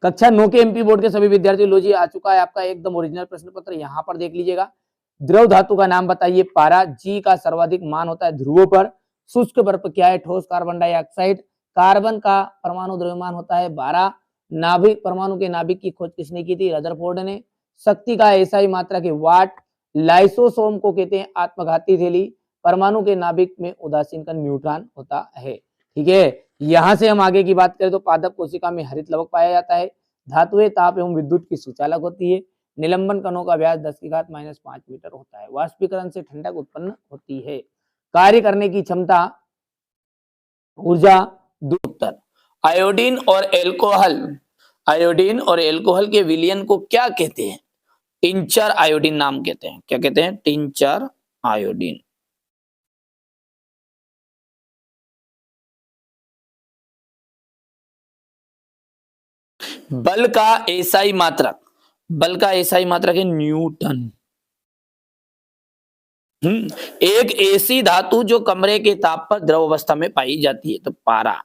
कक्षा 9 के MP board के सभी विद्यार्थियों, लो जी आ चुका है आपका एकदम ओरिजिनल प्रश्न पत्र, यहाँ पर देख लीजिएगा। द्रव धातु का नाम बताइए, पारा। जी का सर्वाधिक मान होता है ध्रुवों पर। शुष्क बर्फ क्या है, ठोस कार्बन डाइऑक्साइड। कार्बन का परमाणु द्रव्यमान होता है 12। नाभिक, परमाणु के नाभिक की खोज किसने की थी, रदरफोर्ड ने। शक्ति का एसआई मात्रा के वाट। लाइसोसोम को कहते हैं आत्मघाती थैली। परमाणु के नाभिक में उदासीन कण न्यूट्रॉन होता है। ठीक है, यहां से हम आगे की बात करें तो पादप कोशिका में हरित लवक पाया जाता है। धातुएं ताप एवं विद्युत की सुचालक होती है। निलंबन कणों का व्यास 10⁻⁻5 मीटर होता है। वाष्पीकरण से ठंडक उत्पन्न होती है। कार्य करने की क्षमता, ऊर्जा, उत्तर। आयोडीन और एल्कोहल, आयोडीन और एल्कोहल के विलयन को क्या कहते हैं, टिंचर आयोडीन नाम कहते हैं। क्या कहते हैं, टिंचर आयोडीन। बल का एसआई मात्रक, बल का एसआई मात्रक है न्यूटन। एक ऐसी धातु जो कमरे के ताप पर द्रव अवस्था में पाई जाती है, तो पारा।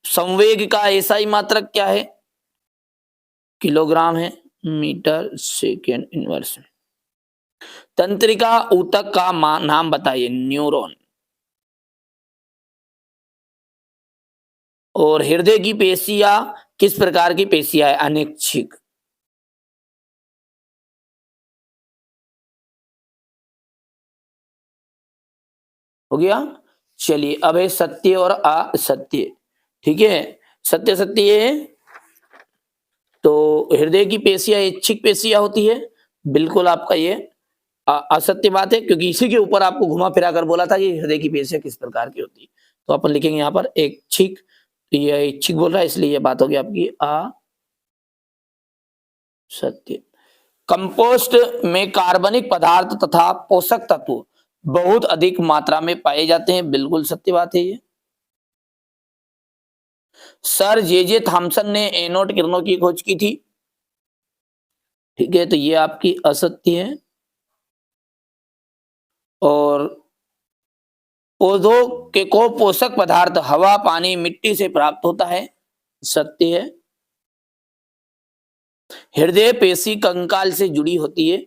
संवेग का एसआई मात्रक क्या है, किलोग्राम है, मीटर सेकेंड इनवर्स। तंत्रिका ऊतक का नाम बताइए, न्यूरॉन। और हृदय की पेशियां किस प्रकार की पेशियां है, अनैच्छिक। हो गया। चलिए अब है सत्य और असत्य। ठीक है, सत्य सत्य है तो हृदय की पेशियां ऐच्छिक पेशियां होती है, बिल्कुल आपका ये असत्य बात है, क्योंकि इसी के ऊपर आपको घुमा फिरा कर बोला था कि हृदय की पेशियां किस प्रकार की होती है। तो अपन लिखेंगे यहाँ पर ऐच्छिक, ये ऐच्छिक बोल रहा है इसलिए ये बात होगी आपकी असत्य। कंपोस्ट में कार्बनिक पदार्थ तथा पोषक तत्व बहुत अधिक मात्रा में पाए जाते हैं, बिल्कुल सत्य बात है ये। सर जे थॉमसन ने एनोड किरणों की खोज की थी। ठीक है, तो ये आपकी असत्य है। और पौधों के को पोषक पदार्थ हवा, पानी, मिट्टी से प्राप्त होता है, सत्य है। हृदय पेशी कंकाल से जुड़ी होती है,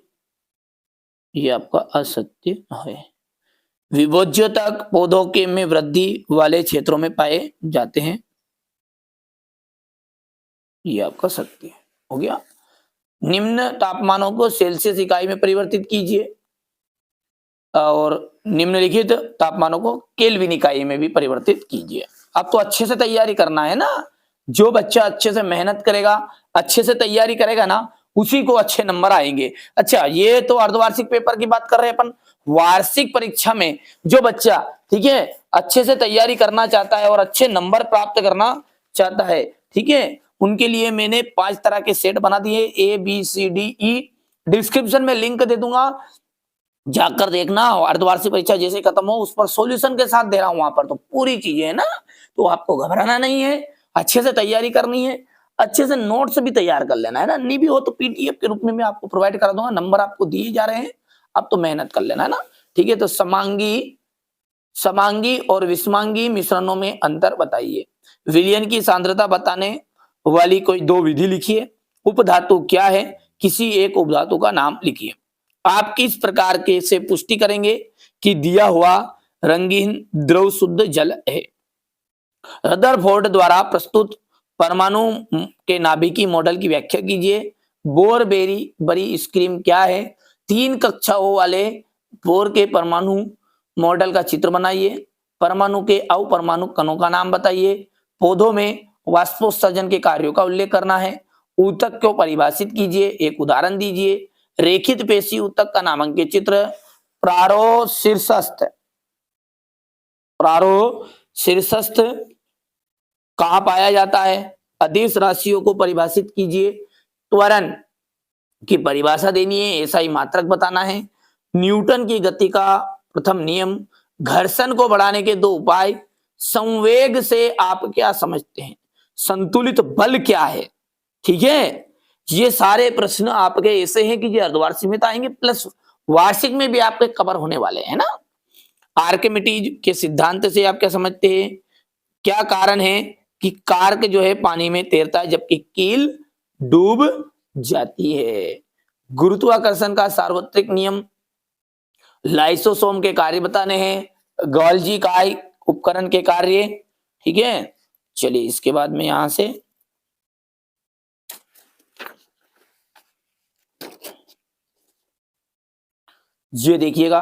ये आपका असत्य है। विभोज्योतक पौधों के में वृद्धि वाले क्षेत्रों में पाए जाते हैं, ये आपका सत्य है। हो गया। निम्न तापमानों को सेल्सियस इकाई में परिवर्तित कीजिए और निम्नलिखित तापमानों को केल्विन इकाई में भी परिवर्तित कीजिए। आपको अच्छे से तैयारी करना है ना, जो बच्चा अच्छे से मेहनत करेगा, अच्छे से तैयारी करेगा ना, उसी को अच्छे नंबर आएंगे। अच्छा, ये तो अर्धवार्षिक पेपर की बात कर रहे हैं अपन। वार्षिक परीक्षा में जो बच्चा, ठीक है, अच्छे से तैयारी करना चाहता है और अच्छे नंबर प्राप्त करना चाहता है, ठीक है, उनके लिए मैंने 5 तरह के सेट बना दिए, ABCDE। डिस्क्रिप्शन में लिंक दे दूंगा, जाकर देखना। अर्धवार्षिक परीक्षा जैसे खत्म हो उस पर सॉल्यूशन के साथ दे रहा हूं, वहां पर तो पूरी चीजें है ना, तो आपको घबराना नहीं है, अच्छे से तैयारी करनी है, अच्छे से नोट्स भी तैयार कर लेना है ना, नहीं भी हो तो PDF के रूप में मैं आपको प्रोवाइड करा दूंगा, नंबर आपको दिए जा रहे हैं, आप तो मेहनत कर लेना है ना। ठीक है, तो समांगी और विषमांगी मिश्रणों में अंतर बताइए। विलयन की सांद्रता बताने वाली कोई 2 विधि लिखिए। उपधातु क्या है, किसी एक उपधातु का नाम लिखिए। आप किस प्रकार के से पुष्टि करेंगे कि दिया हुआ रंगीन द्रव शुद्ध जल है। रदरफोर्ड द्वारा प्रस्तुत परमाणु के नाभिकीय मॉडल की व्याख्या कीजिए। बोरबेरी बरी स्क्रीम क्या है, 3 कक्षाओं वाले बोर के परमाणु मॉडल का चित्र बनाइए। परमाणु के अपरमाणु कणों का नाम बताइए। पौधों में वाष्पोत्सर्जन के कार्यों का उल्लेख करना है। ऊतक को परिभाषित कीजिए, एक उदाहरण दीजिए। रेखित पेशी ऊतक का नामांकित चित्र। प्रारोशीर्षस्थ, प्रारोशीर्षस्थ कहां पाया जाता है। अदिश राशियों को परिभाषित कीजिए। त्वरण की परिभाषा देनी है, ऐसा ही मात्रक बताना है। न्यूटन की गति का प्रथम नियम। घर्षण को बढ़ाने के 2 उपाय। संवेग से आप क्या समझते हैं, संतुलित बल क्या है। ठीक है, ये सारे प्रश्न आपके ऐसे हैं कि ये अर्धवार्षिक में तो आएंगे, प्लस वार्षिक में भी आपके कवर होने वाले हैं ना। आर्किमिडीज के सिद्धांत से आप क्या समझते हैं, क्या कारण है कि कार्क जो है पानी में तैरता है जबकि कील डूब जाती है। गुरुत्वाकर्षण का सार्वत्रिक नियम, लाइसोसोम के कार्य बताने हैं, गॉल्जी काय उपकरण के कार्य, ठीक है। चलिए इसके बाद में यहां से ये देखिएगा,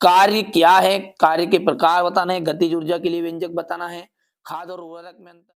कार्य क्या है, कार्य के प्रकार बताना है, गतिज ऊर्जा के लिए व्यंजक बताना है, खाद और उर्वरक में अंतर।